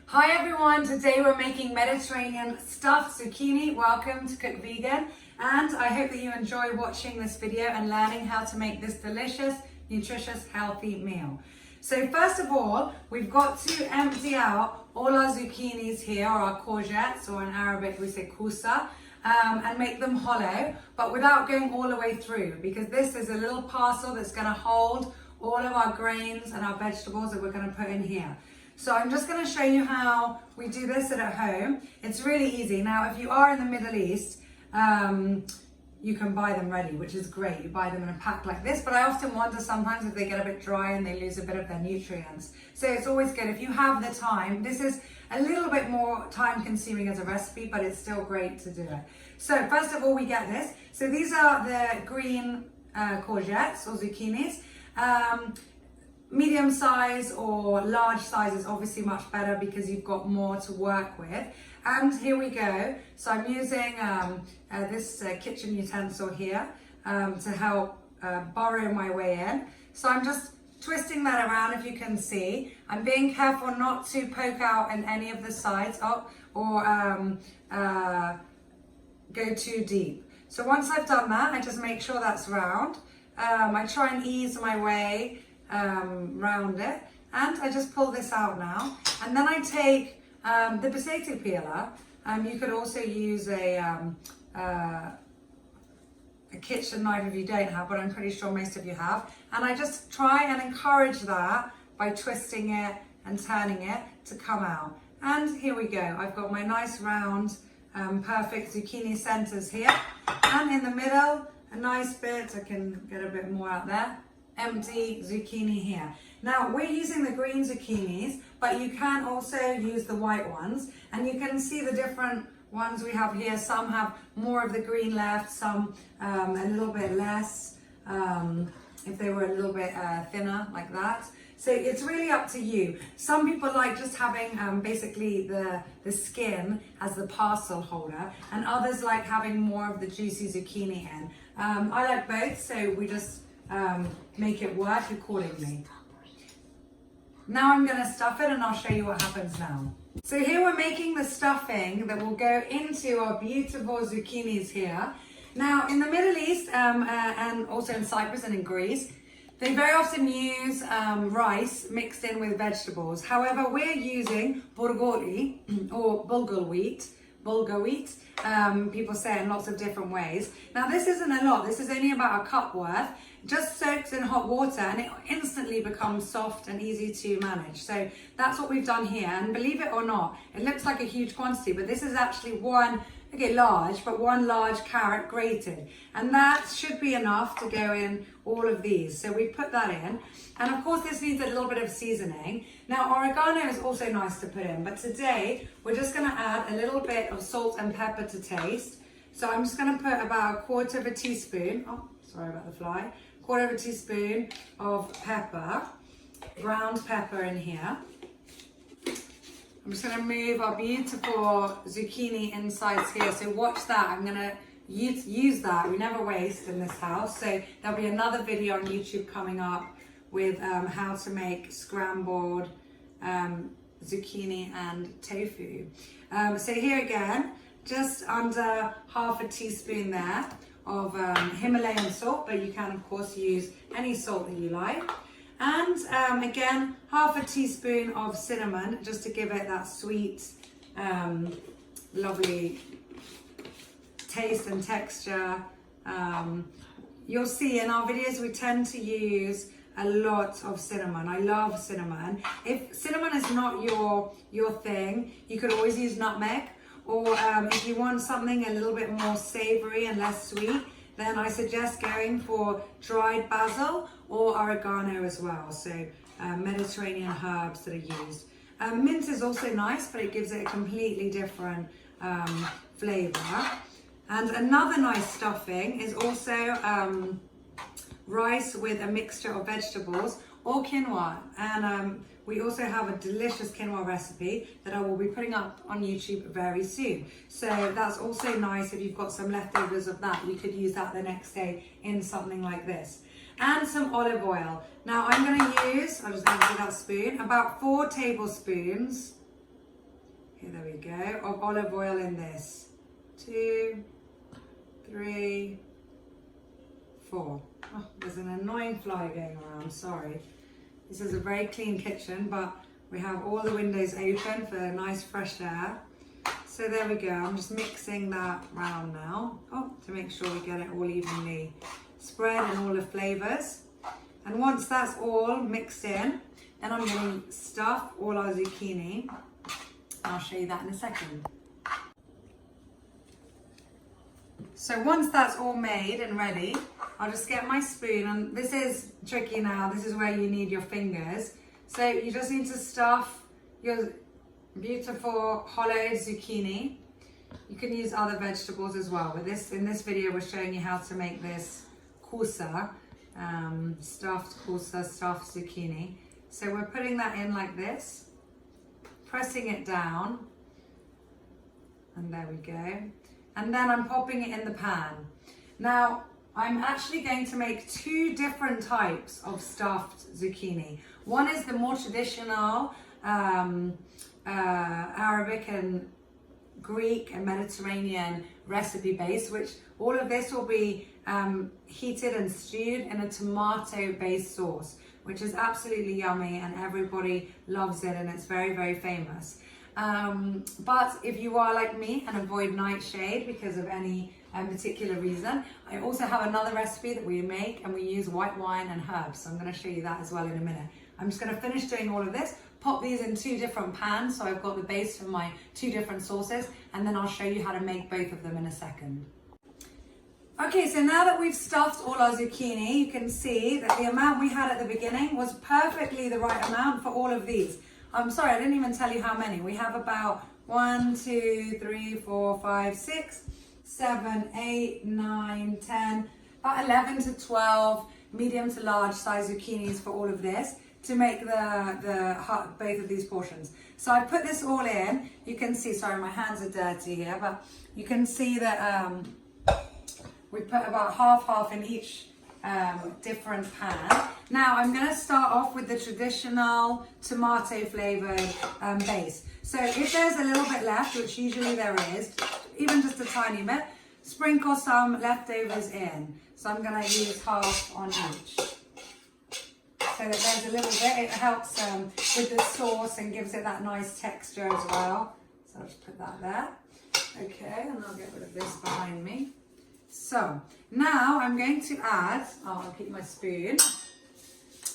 Hi everyone, today we're making Mediterranean stuffed zucchini. Welcome to Cook Vegan, and I hope that you enjoy watching this video and learning how to make this delicious, nutritious, healthy meal. So first of all, we've got to empty out all our zucchinis here, or our courgettes, or in Arabic we say kusa, and make them hollow, but without going all the way through, because this is a little parcel that's going to hold all of our grains and our vegetables that we're going to put in here. So I'm just going to show you how we do this at home. It's really easy. Now, if you are in the Middle East, you can buy them ready, which is great. You buy them in a pack like this, but I often wonder sometimes if they get a bit dry and they lose a bit of their nutrients. So it's always good if you have the time. This is a little bit more time consuming as a recipe, but it's still great to do it. So first of all, we get this. So these are the green courgettes or zucchinis. Medium size or large size is obviously much better because you've got more to work with. And here we go. So I'm using this kitchen utensil here to help burrow my way in. So I'm just twisting that around, if you can see. I'm being careful not to poke out in any of the sides or go too deep. So once I've done that, I just make sure that's round. I try and ease my way round it, and I just pull this out now, and then I take the potato peeler. You could also use a kitchen knife if you don't have, but I'm pretty sure most of you have, and I just try and encourage that by twisting it and turning it to come out. And here we go, I've got my nice round perfect zucchini centers here, and in the middle a nice bit, I can get a bit more out there, empty zucchini here. Now we're using the green zucchinis, but you can also use the white ones, and you can see the different ones we have here. Some have more of the green left, some a little bit less, if they were a little bit thinner like that. So it's really up to you. Some people like just having basically the skin as the parcel holder, and others like having more of the juicy zucchini in. I like both, so we just make it work accordingly. Now I'm going to stuff it, and I'll show you what happens now. So here we're making the stuffing that will go into our beautiful zucchinis here. Now in the Middle East and also in Cyprus and in Greece, they very often use rice mixed in with vegetables. However, we're using bulguri or bulgur wheat. People say it in lots of different ways. Now this isn't a lot, this is only about a cup worth. Just soaks in hot water and it instantly becomes soft and easy to manage. So that's what we've done here, and believe it or not, it looks like a huge quantity, but this is actually one large carrot grated, and that should be enough to go in all of these. So we put that in, and of course this needs a little bit of seasoning. Now oregano is also nice to put in, but today we're just going to add a little bit of salt and pepper to taste. So I'm just going to put about 1/4 teaspoon, oh sorry about the fly, 1/4 teaspoon of pepper, ground pepper in here. I'm just going to move our beautiful zucchini insides here, so watch that. I'm going to use that. We never waste in this house, so there'll be another video on YouTube coming up with how to make scrambled zucchini and tofu. So here again, just under 1/2 teaspoon there of Himalayan salt, but you can of course use any salt that you like. And again, 1/2 teaspoon of cinnamon, just to give it that sweet, lovely taste and texture. You'll see in our videos we tend to use a lot of cinnamon. I love cinnamon. If cinnamon is not your thing, you could always use nutmeg, or if you want something a little bit more savory and less sweet, then I suggest going for dried basil or oregano as well. So Mediterranean herbs that are used. Mint is also nice, but it gives it a completely different flavor. And another nice stuffing is also rice with a mixture of vegetables or quinoa. And we also have a delicious quinoa recipe that I will be putting up on YouTube very soon. So that's also nice. If you've got some leftovers of that, you could use that the next day in something like this. And some olive oil. Now I'm going to use, I'll just empty that spoon, about 4 tablespoons Here, there we go, of olive oil in this. 2, 3, 4. Oh, there's an annoying fly going around, sorry. This is a very clean kitchen, but we have all the windows open for nice fresh air. So there we go, I'm just mixing that round now, to make sure we get it all evenly spread in all the flavors. And once that's all mixed in, then I'm going to stuff all our zucchini. I'll show you that in a second. So once that's all made and ready, I'll just get my spoon, and this is tricky now, this is where you need your fingers. So you just need to stuff your beautiful hollowed zucchini. You can use other vegetables as well, but in this video we're showing you how to make this kusa, stuffed zucchini. So we're putting that in like this, pressing it down, and there we go. And then I'm popping it in the pan. Now, I'm actually going to make 2 different types of stuffed zucchini. One is the more traditional Arabic and Greek and Mediterranean recipe base, which all of this will be heated and stewed in a tomato-based sauce, which is absolutely yummy and everybody loves it, and it's very, very famous. But if you are like me and avoid nightshade because of any particular reason, I also have another recipe that we make, and we use white wine and herbs. So I'm going to show you that as well in a minute. I'm just going to finish doing all of this, pop these in 2 different pans, so I've got the base for my 2 different sauces, and then I'll show you how to make both of them in a second. Okay, so now that we've stuffed all our zucchini, you can see that the amount we had at the beginning was perfectly the right amount for all of these. I'm sorry, I didn't even tell you how many. We have about 1, 2, 3, 4, 5, 6, 7, 8, 9, 10, about 11 to 12 medium to large size zucchinis for all of this to make both of these portions. So I put this all in. You can see, sorry, my hands are dirty here, but you can see that we put about half in each different pan. Now I'm going to start off with the traditional tomato flavored base. So if there's a little bit left, which usually there is, even just a tiny bit, sprinkle some leftovers in. So I'm going to use half on each. So that there's a little bit, it helps with the sauce and gives it that nice texture as well. So I'll just put that there. Okay, and I'll get rid of this behind me. So now I'm going to add, I'll keep my spoon.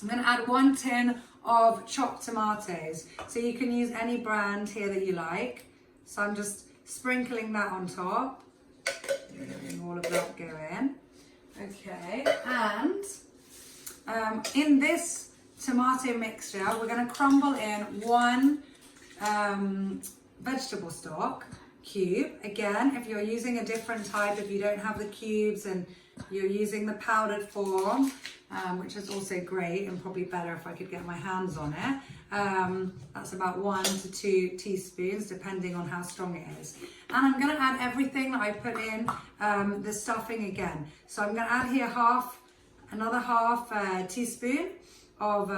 I'm going to add 1 tin of chopped tomatoes. So you can use any brand here that you like. So I'm just sprinkling that on top. Letting all of that go in. Okay, and in this tomato mixture, we're going to crumble in 1 vegetable stock cube. Again, if you're using a different type, if you don't have the cubes and you're using the powdered form, which is also great and probably better if I could get my hands on it. That's about 1 to 2 teaspoons, depending on how strong it is. And I'm going to add everything that I put in the stuffing again. So I'm going to add here another half teaspoon of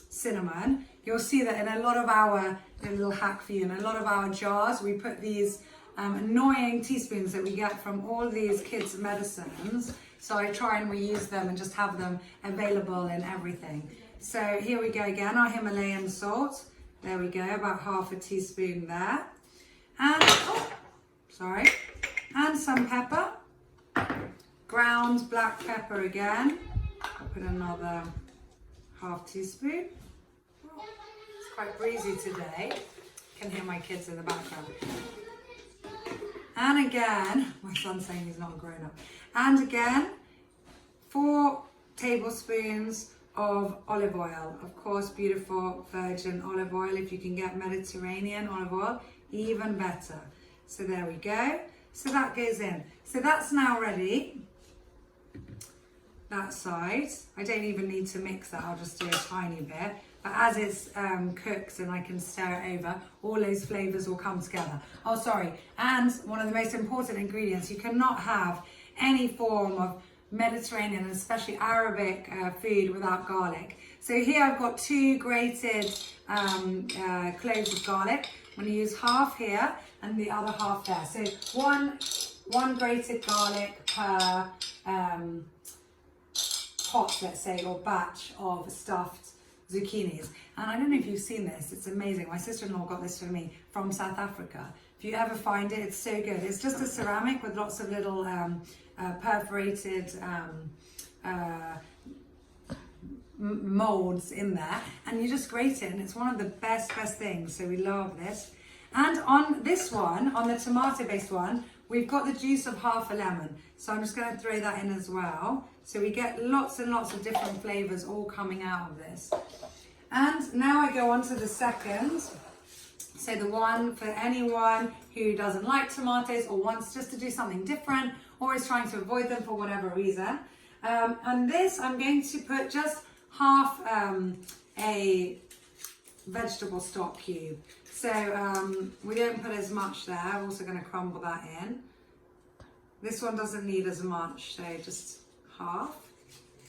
cinnamon. You'll see that in a lot of a little hack for you, in a lot of our jars, we put these annoying teaspoons that we get from all these kids' medicines. So I try and reuse them and just have them available in everything. So here we go again, our Himalayan salt. There we go, about half a teaspoon there. And, and some pepper. Ground black pepper again. I'll put another half teaspoon. It's quite breezy today. You can hear my kids in the background. And again, my son's saying he's not a grown-up. And again, 4 tablespoons of olive oil. Of course, beautiful virgin olive oil. If you can get Mediterranean olive oil, even better. So there we go. So that goes in. So that's now ready. That side. I don't even need to mix that. I'll just do a tiny bit. But as it's cooked and I can stir it over, all those flavors will come together. Oh, sorry. And one of the most important ingredients, you cannot have any form of Mediterranean, and especially Arabic food without garlic. So here I've got 2 grated cloves of garlic. I'm going to use half here and the other half there. So one grated garlic per pot, let's say, or batch of stuffed zucchinis. And I don't know if you've seen this, it's amazing. My sister-in-law got this for me from South Africa. If you ever find it, it's so good. It's just a ceramic with lots of little perforated molds in there, and you just grate it, and it's one of the best things. So we love this. And on this one, on the tomato-based one, we've got the juice of half a lemon. So I'm just going to throw that in as well. So we get lots and lots of different flavors all coming out of this. And now I go on to the second. So the one for anyone who doesn't like tomatoes or wants just to do something different or is trying to avoid them for whatever reason. And this, I'm going to put just half a vegetable stock cube. So we don't put as much there. I'm also going to crumble that in. This one doesn't need as much, so just half.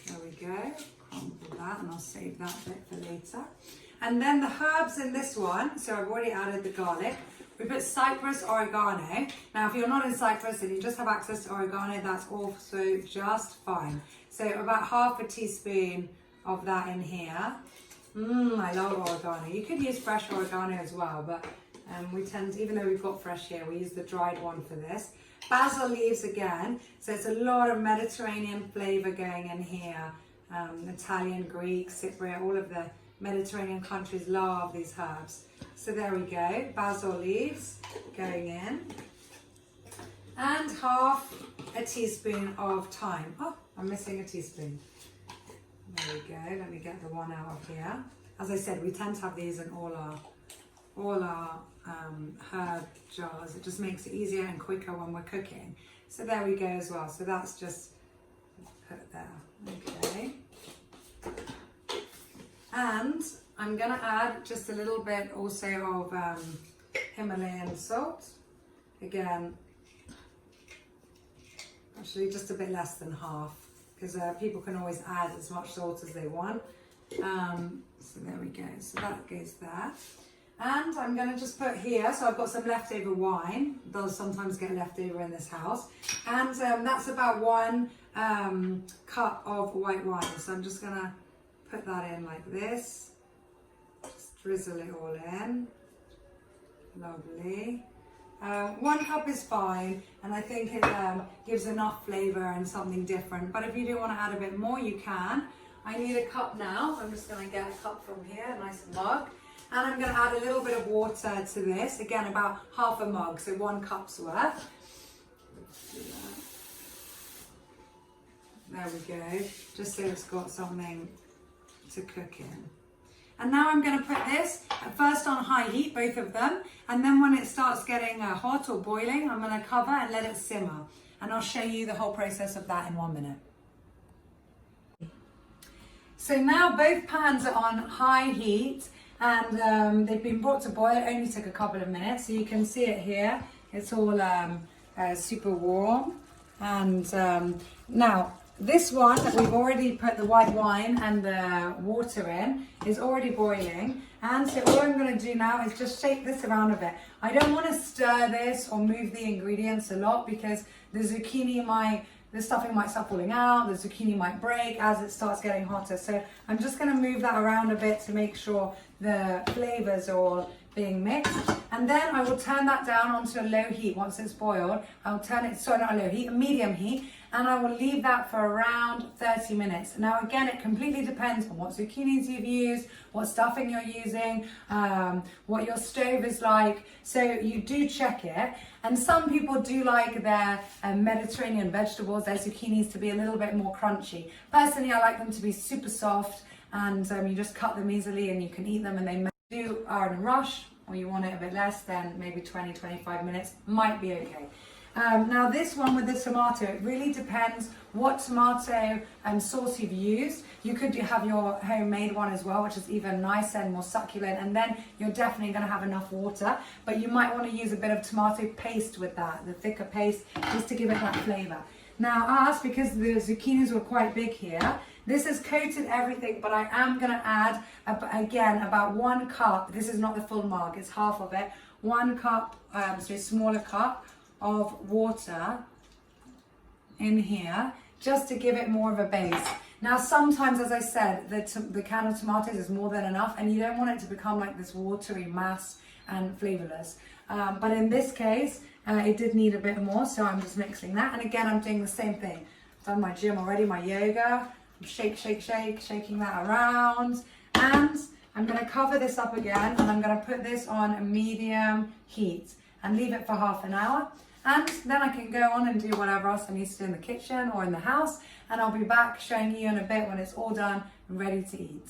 There we go. Crumble that, and I'll save that bit for later. And then the herbs in this one, so I've already added the garlic. We put Cyprus oregano. Now, if you're not in Cyprus and you just have access to oregano, that's also just fine. So about half a teaspoon of that in here. I love oregano. You could use fresh oregano as well, but we tend to, even though we've got fresh here, we use the dried one for this. Basil leaves again, so it's a lot of Mediterranean flavor going in here. Italian, Greek, Cypriot, all of the Mediterranean countries love these herbs. So there we go, basil leaves going in. And half a teaspoon of thyme. Oh, I'm missing a teaspoon. There we go, let me get the one out of here. As I said, we tend to have these in all our herb jars. It just makes it easier and quicker when we're cooking. So there we go as well. So that's just put there, okay. And I'm gonna add just a little bit also of Himalayan salt. Again, actually just a bit less than half, because people can always add as much salt as they want. So there we go, so that goes there. And I'm going to just put here, so I've got some leftover wine. It does sometimes get leftover in this house. And that's about 1 cup of white wine. So I'm just going to put that in like this. Just drizzle it all in. Lovely. 1 cup is fine, and I think it gives enough flavour and something different. But if you do want to add a bit more, you can. I need a cup now. I'm just going to get a cup from here, a nice mug. And I'm going to add a little bit of water to this. Again, about half a mug, so 1 cup's worth. There we go, just so it's got something to cook in. And now I'm going to put this at first on high heat, both of them. And then when it starts getting hot or boiling, I'm going to cover and let it simmer. And I'll show you the whole process of that in 1 minute. So now both pans are on high heat, and they've been brought to boil. It only took a couple of minutes, so you can see it here. It's all super warm. And now this one that we've already put the white wine and the water in is already boiling. And so all I'm going to do now is just shake this around a bit. I don't want to stir this or move the ingredients a lot, because the stuffing might start falling out, the zucchini might break as it starts getting hotter. So I'm just going to move that around a bit to make sure the flavors are all being mixed. And then I will turn that down onto a low heat once it's boiled. I'll turn it, sorry, not a low heat, a medium heat. And I will leave that for around 30 minutes. Now again, it completely depends on what zucchinis you've used, what stuffing you're using, what your stove is like. So you do check it. And some people do like their Mediterranean vegetables, their zucchinis, to be a little bit more crunchy. Personally, I like them to be super soft, and you just cut them easily and you can eat them. And they are in a rush, or you want it a bit less, then maybe 20-25 minutes might be okay. Now this one with the tomato, it really depends what tomato sauce you've used. You could have your homemade one as well, which is even nicer and more succulent, and then you're definitely going to have enough water. But you might want to use a bit of tomato paste with that, the thicker paste, just to give it that flavour. Now because the zucchinis were quite big here, This has coated everything, but I am going to add, again, about 1 cup. This is not the full mug, it's half of it. 1 cup, so a smaller cup of water in here, just to give it more of a base. Now, sometimes, as I said, the can of tomatoes is more than enough, and you don't want it to become like this watery mass and flavorless. But in this case, it did need a bit more, so I'm just mixing that. And again, I'm doing the same thing. I've done my gym already, my yoga. Shake, shake, shake, shaking that around. And I'm going to cover this up again, and I'm going to put this on a medium heat and leave it for half an hour. And then I can go on and do whatever else I need to do in the kitchen or in the house. And I'll be back showing you in a bit when it's all done and ready to eat.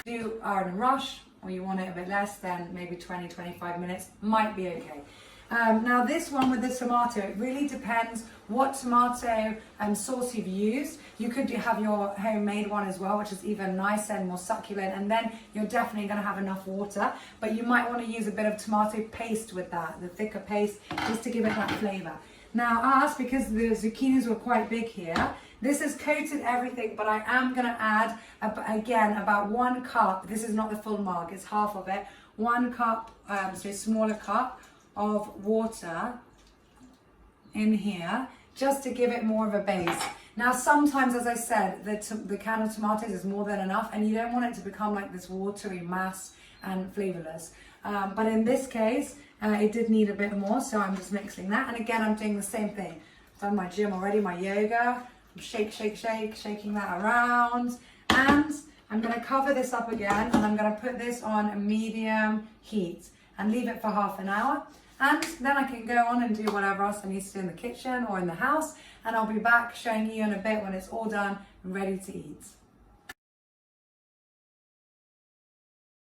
If you are in a rush or you want it a bit less, then maybe 20-25 minutes might be okay. Now this one with the tomato, it really depends what tomato sauce you've used. You could have your homemade one as well, which is even nicer and more succulent, and then you're definitely going to have enough water, but you might want to use a bit of tomato paste with that, the thicker paste, just to give it that flavour. Now because the zucchinis were quite big here, this has coated everything, but I am going to add, again, about 1 cup. This is not the full mug, it's half of it. 1 cup, so a smaller cup of water in here, just to give it more of a base. Now, sometimes, as I said, the can of tomatoes is more than enough, and you don't want it to become like this watery mass and flavorless. But in this case, it did need a bit more, so I'm just mixing that. And again, I'm doing the same thing. I've done my gym already, my yoga. Shake, shake, shake, shaking that around. And I'm going to cover this up again, and I'm going to put this on a medium heat and leave it for half an hour. And then I can go on and do whatever else I need to do in the kitchen or in the house. And I'll be back showing you in a bit when it's all done and ready to eat.